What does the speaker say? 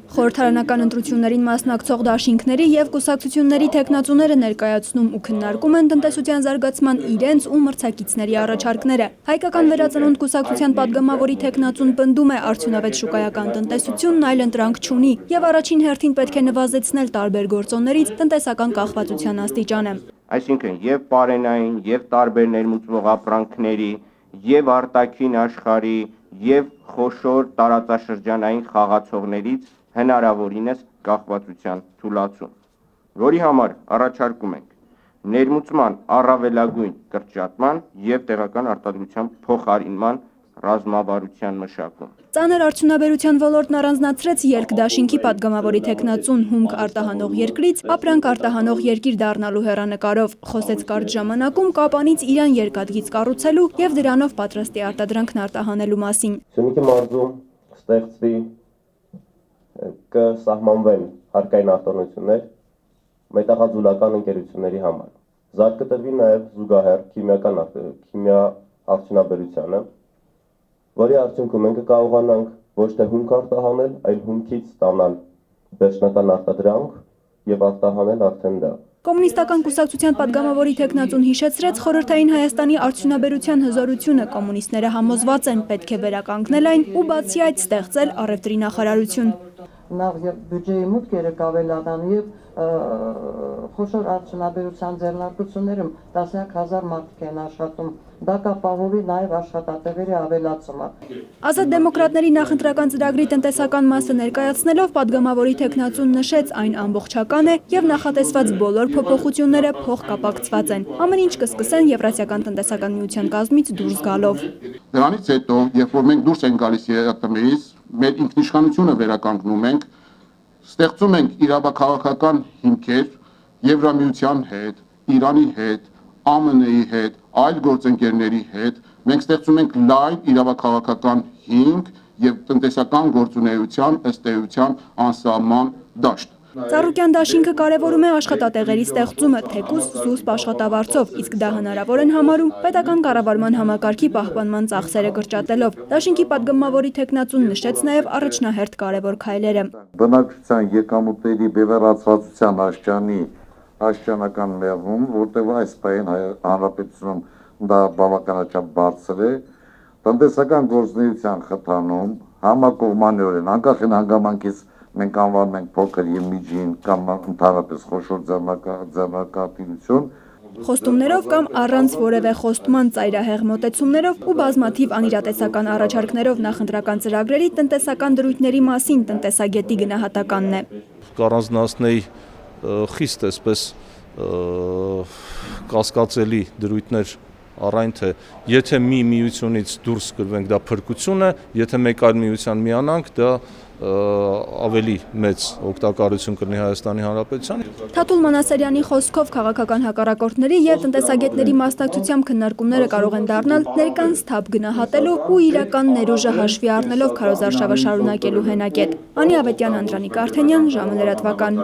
Խորհրդարանական ընտրություններին մասնակցող դաշինքների և կուսակցությունների թեկնածուները ներկայացնում ու քննարկում են տնտեսության զարգացման իրենց ու մրցակիցների առաջարկները։ Հայկական վերածնունդ կուսակցության падգամավորի թեկնածուն պնդում է արդյունավետ շուկայական տնտեսությունն այլընտրանք չունի և առաջին հերթին պետք է նվազեցնել տարբեր գործոններից տնտեսական կախվածության աստիճանը։ Այսինքն և պարենային, և տարբեր ներմուծվող ապրանքների, և արտաքին աշխարհի, և խոշոր տարածաշրջանային խաղացողներից հնարավորինս կախվածության թուլացում, որի համար առաջարկում ենք ներմուծման առավելագույն կրճատման և տեղական արտադրության փոխարինման ռազմավարության մշակում։ Ծանր արդյունաբերության ոլորտն առանձնացրեց ելք դաշինքի падգամավորի թեկնածուն հումք արտահանող երկրից ապրանք արտահանող երկիր դառնալու հեռանկարով, խոսեց կարճ ժամանակում Կապանից Իրան երկաթգիծ կառուցելու և դրանով պատրաստի արտադրանքն արտահանելու մասին։ Սյունիքի մարզում ստեղծվի կսահմանվեն հարկային արտոնություններ մետաղաձուլական ընկերությունների համար։ Զարգկտրվի նաև զուգահեռ քիմիա արդյունաբերությանը, որի արդյունքում մենք կարողանանք ոչ թե հումք արտահանել, այլ հումքից ստանալ վերջնական արտադրանք և արտահանել արդեն դա։ Կոմունիստական կուսակցության падգամավորի թեկնածուն հիշեցրեց խորհրդային Հայաստանի արդյունաբերության հզորությունը կոմունիստները համոզված են պետք է վերականգնել այն ու բացի այդ ստեղծել առևտրի նախարարություն։ Նախ եւ բյուջեի մուտքերը կավելանան եւ խոշոր արդյունաբերության ձեռնարկություններում տասնյակ հազար մարդիկ են աշխատում։ Դա կապահովի նաև աշխատատեղերի ավելացումը։ Ազատ դեմոկրատների նախընտրական ծրագրի տնտեսական մասը ներկայացնելով падգամավորի թեկնածուն նշեց այն ամբողջական է եւ նախատեսված բոլոր փոփոխությունները փոխկապակցված են։ Ամեն ինչ կսկսեն Եվրասիական տնտեսական միության կազմից դուրս գալով։ Դրանից հետո, երբ որ մենք դուրս ենք գալիս ԵԱՏՄ-ից, մեր ինքնիշխանությունը վերականգնում ենք, ստեղծում ենք իրավաքաղաքական հիմքեր Եվրամիության հետ, Իրանի հետ, ԱՄՆ-ի հետ, այլ գործընկերների հետ, մենք ստեղծում ենք լայն իրավաքաղաքական հիմք և տնտեսական գործունեության ըստ էության անսահման դաշտ։ Ծառուկյան դաշինքը կարևորում է աշխատատեղերի ստեղծումը թեկուզ զուսպ աշխատավարձով, իսկ դա հնարավոր են համարում պետական կառավարման համակարգի պահպանման ծախսերը կրճատելով։ Դաշինքի падգամավորի թեկնածուն նշեց նաև առաջնահերթ կարևոր քայլերը։ Բնակչության եկամուտների բևեռացվածության աշճանական մեղում, որտեղ այս պահին հանրապետությունում դա բավականաչափ բարձր է, տնտեսական գործունեության խթանում, համակողմանիորեն, անկախ են հանգամանքից մենք անվանում ենք փոքր և միջին կամ ընդհանրապես խոշոր ձեռնարկատիրություն։ Խոստումներով կամ առանց որևէ խոստման ծայրահեղ մոտեցումներով ու բազմաթիվ անիրատեսական առաջարկներով նախընտրական ծրագրերի տնտեսական դրույթների մասին տնտեսագետի գնահատականն է։ Կառանձնացնեի խիստ այսպես կասկածելի դրույթներ առայն թե եթե մի միությունից դուրս գրվենք դա փրկություն է, եթե մեկ այլ միության միանանք դա ավելի մեծ օգտակարություն կլինի Հայաստանի Հանրապետության։ Թաթուլ Մանասարյանի խոսքով քաղաքական հակառակորդների եւ տնտեսագետների մասնակցությամբ քննարկումները կարող են դառնալ ներկայիս թափ գնահատելու ու իրական ներուժը հաշվի առնելով քարոզարշավը շարունակելու հենակետ։ Անի Ավետյան, Անդրանիկ Արթենյան, ժամը լրատվական։